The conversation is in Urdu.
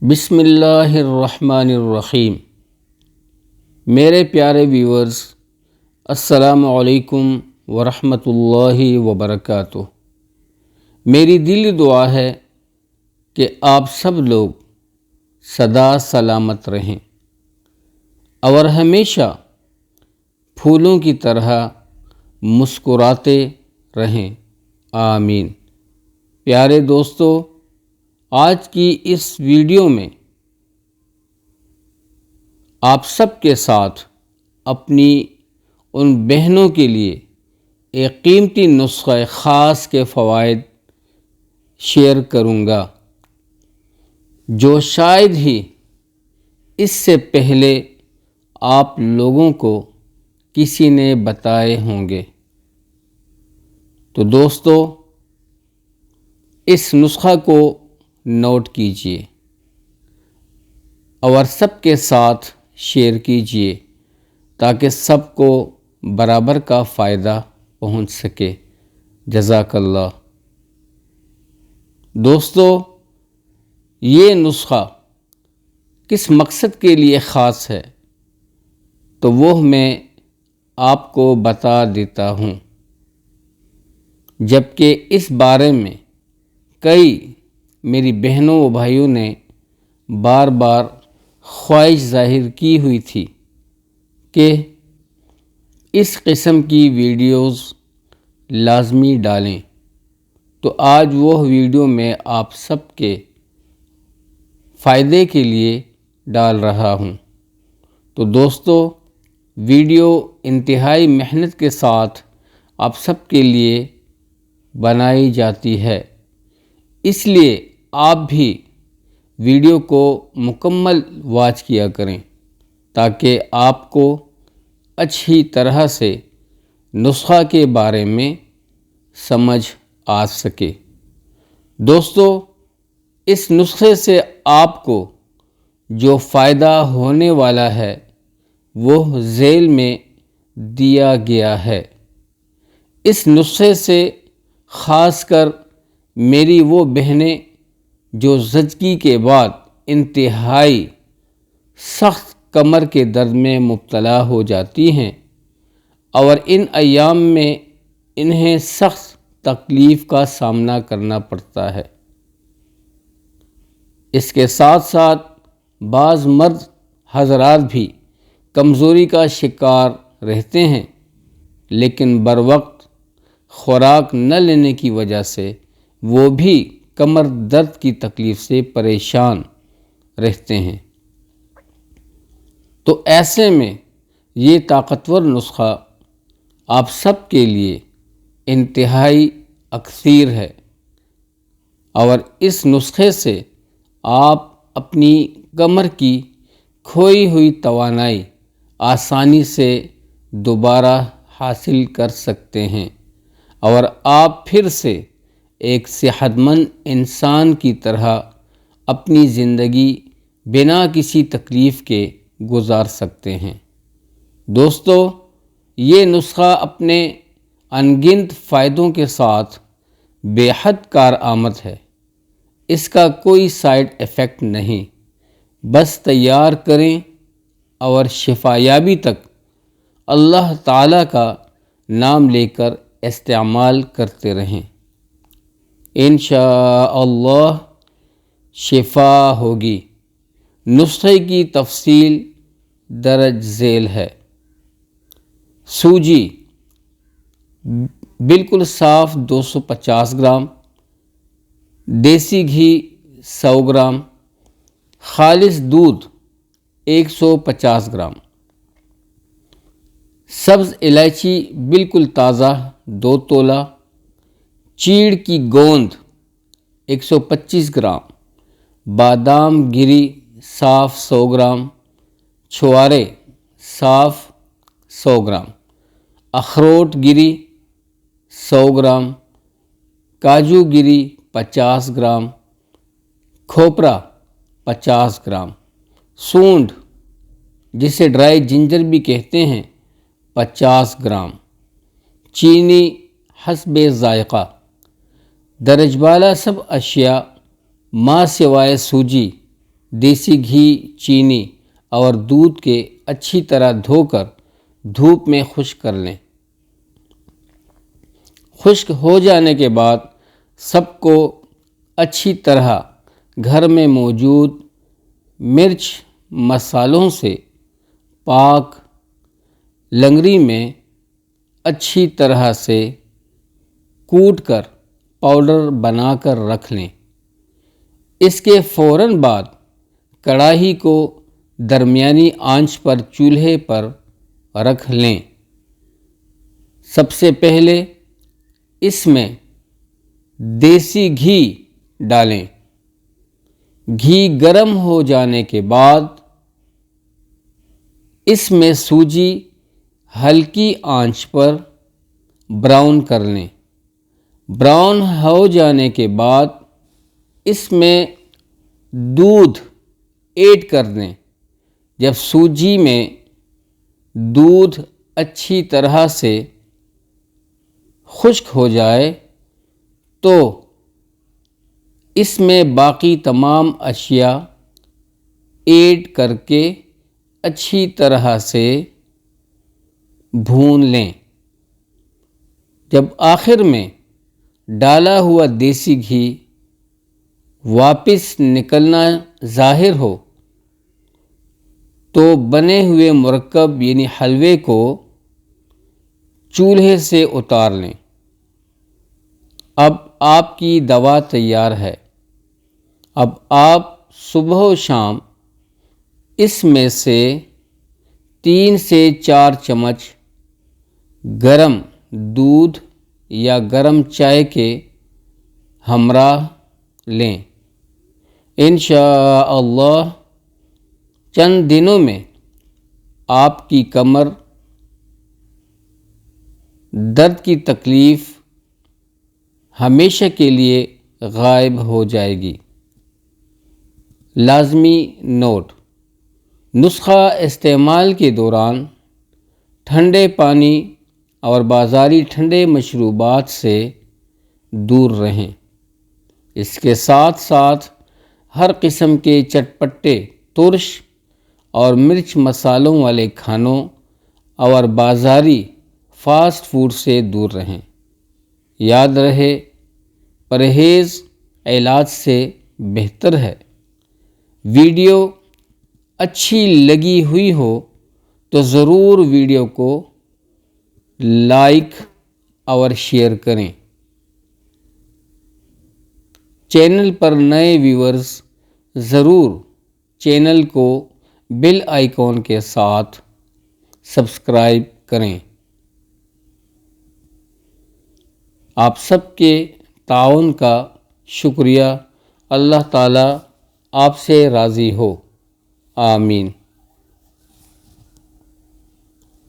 بسم اللہ الرحمن الرحیم۔ میرے پیارے ویورز، السلام علیکم ورحمۃ اللہ وبرکاتہ۔ میری دلی دعا ہے کہ آپ سب لوگ سدا سلامت رہیں اور ہمیشہ پھولوں کی طرح مسکراتے رہیں، آمین۔ پیارے دوستو، آج کی اس ویڈیو میں آپ سب کے ساتھ اپنی ان بہنوں کے لیے ایک قیمتی نسخہ خاص کے فوائد شیئر کروں گا جو شاید ہی اس سے پہلے آپ لوگوں کو کسی نے بتائے ہوں گے۔ تو دوستو، اس نسخہ کو نوٹ کیجیے اور سب کے ساتھ شیئر کیجیے تاکہ سب کو برابر کا فائدہ پہنچ سکے۔ جزاک اللہ۔ دوستو، یہ نسخہ کس مقصد کے لیے خاص ہے تو وہ میں آپ کو بتا دیتا ہوں، جبکہ اس بارے میں کئی میری بہنوں و بھائیوں نے بار بار خواہش ظاہر کی ہوئی تھی کہ اس قسم کی ویڈیوز لازمی ڈالیں، تو آج وہ ویڈیو میں آپ سب کے فائدے کے لیے ڈال رہا ہوں۔ تو دوستو، ویڈیو انتہائی محنت کے ساتھ آپ سب کے لیے بنائی جاتی ہے، اس لیے آپ بھی ویڈیو کو مکمل واچ کیا کریں تاکہ آپ کو اچھی طرح سے نسخہ کے بارے میں سمجھ آ سکے۔ دوستو، اس نسخے سے آپ کو جو فائدہ ہونے والا ہے وہ ذیل میں دیا گیا ہے۔ اس نسخے سے خاص کر میری وہ بہنیں جو زچگی کے بعد انتہائی سخت کمر کے درد میں مبتلا ہو جاتی ہیں اور ان ایام میں انہیں سخت تکلیف کا سامنا کرنا پڑتا ہے، اس کے ساتھ ساتھ بعض مرد حضرات بھی کمزوری کا شکار رہتے ہیں، لیکن بروقت خوراک نہ لینے کی وجہ سے وہ بھی کمر درد کی تکلیف سے پریشان رہتے ہیں۔ تو ایسے میں یہ طاقتور نسخہ آپ سب کے لیے انتہائی اثیر ہے اور اس نسخے سے آپ اپنی کمر کی کھوئی ہوئی توانائی آسانی سے دوبارہ حاصل کر سکتے ہیں اور آپ پھر سے ایک صحت مند انسان کی طرح اپنی زندگی بنا کسی تکلیف کے گزار سکتے ہیں۔ دوستو، یہ نسخہ اپنے انگنت فائدوں کے ساتھ بے حد کارآمد ہے۔ اس کا کوئی سائیڈ ایفیکٹ نہیں، بس تیار کریں اور شفایابی تک اللہ تعالیٰ کا نام لے کر استعمال کرتے رہیں، انشاءاللہ شفا ہوگی۔ نسخے کی تفصیل درج ذیل ہے۔ سوجی بالکل صاف 250 گرام، دیسی گھی 100 گرام، خالص دودھ 150 گرام، سبز الائچی بالکل تازہ 2 تولہ، چیڑ کی گوند 125 گرام، بادام گری صاف 100 گرام، چھوارے صاف 100 گرام، اخروٹ گری 100 گرام، کاجو گری 50 گرام، کھوپرا 50 گرام، سونڈ جسے ڈرائی جنجر بھی کہتے ہیں 50 گرام، چینی حسب ذائقہ۔ درج بالا سب اشیاء ماں سوائے سوجی دیسی گھی، چینی اور دودھ کے اچھی طرح دھو کر دھوپ میں خشک کر لیں۔ خشک ہو جانے کے بعد سب کو اچھی طرح گھر میں موجود مرچ مسالوں سے پاک لنگری میں اچھی طرح سے کوٹ کر پاؤڈر بنا کر رکھ لیں۔ اس کے فوراً بعد کڑاہی کو درمیانی آنچ پر چولہے پر رکھ لیں۔ سب سے پہلے اس میں دیسی گھی ڈالیں۔ گھی گرم ہو جانے کے بعد اس میں سوجی ہلکی آنچ پر براؤن کر لیں۔ براؤن ہو جانے کے بعد اس میں دودھ ایڈ کر دیں۔ جب سوجی میں دودھ اچھی طرح سے خشک ہو جائے تو اس میں باقی تمام اشیاء ایڈ کر کے اچھی طرح سے بھون لیں۔ جب آخر میں ڈالا ہوا دیسی گھی واپس نکلنا ظاہر ہو تو بنے ہوئے مرکب یعنی حلوے کو چولہے سے اتار لیں۔ اب آپ کی دوا تیار ہے۔ اب آپ صبح و شام اس میں سے 3 سے 4 چمچ گرم دودھ یا گرم چائے کے ہمراہ لیں۔ انشاءاللہ چند دنوں میں آپ کی کمر درد کی تکلیف ہمیشہ کے لیے غائب ہو جائے گی۔ لازمی نوٹ: نسخہ استعمال کے دوران ٹھنڈے پانی اور بازاری ٹھنڈے مشروبات سے دور رہیں۔ اس کے ساتھ ساتھ ہر قسم کے چٹپٹے، ترش اور مرچ مسالوں والے کھانوں اور بازاری فاسٹ فوڈ سے دور رہیں۔ یاد رہے، پرہیز علاج سے بہتر ہے۔ ویڈیو اچھی لگی ہوئی ہو تو ضرور ویڈیو کو لائک اور شیئر کریں۔ چینل پر نئے ویورز ضرور چینل کو بیل آئیکن کے ساتھ سبسکرائب کریں۔ آپ سب کے تعاون کا شکریہ۔ اللہ تعالیٰ آپ سے راضی ہو۔ آمین۔